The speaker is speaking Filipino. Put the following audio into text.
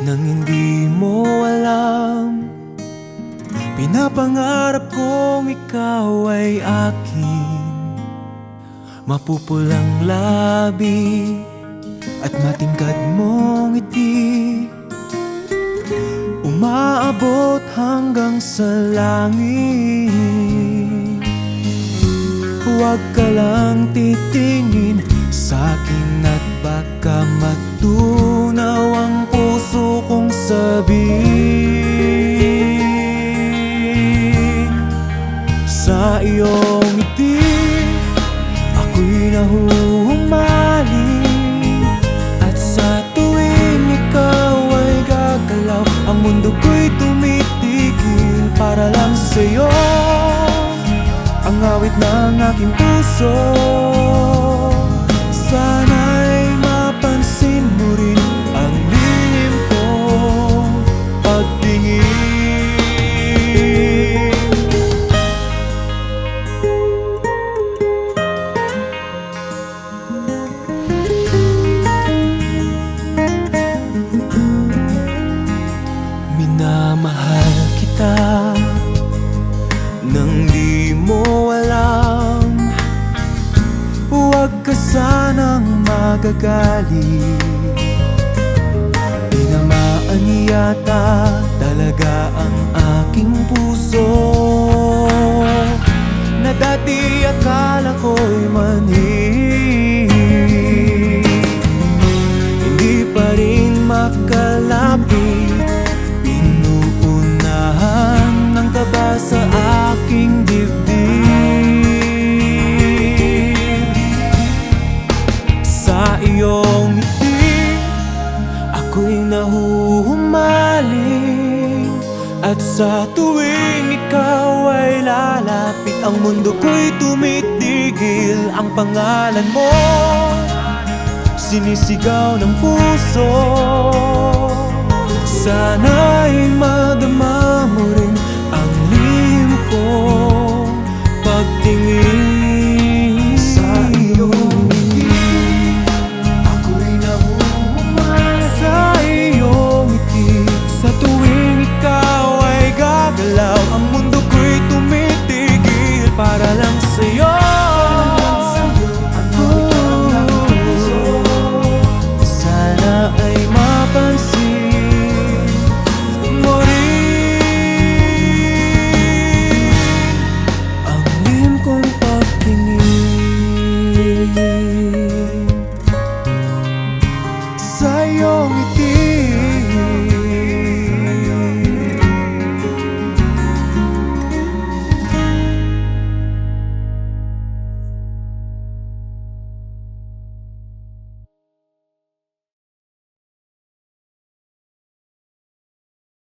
nang hindi mo alam. Pinapangarap kong ikaw ay akin, mapupulang labi at matingkad mong ngiti, umaabot hanggang sa langit. Huwag ka lang titingin sa'kin at baka matunaw ang puso kong sabik. Sa iyong ngiti ako'y nahuhumaling, at sa tuwing ikaw ay gagalaw, ang mundo ko'y tumitigil para lang sa'yo. Ang awit ng aking puso, sana'y mapansin mo rin ang lihim kong pagtingin. Minamahal kita nang di mo alam. Huwag ka sanang magagalit, tinamaan yata talaga ang aking puso, na dati akala ko'y manhid. Hindi pa rin makalapit, pinuunahan ng kaba sa aking dibdib. Sa iyong ngiti ako'y nahuhumaling, at sa tuwing ikaw ay lalapit, ang mundo ko'y tumitigil. Ang pangalan mo sinisigaw ng puso, sana'y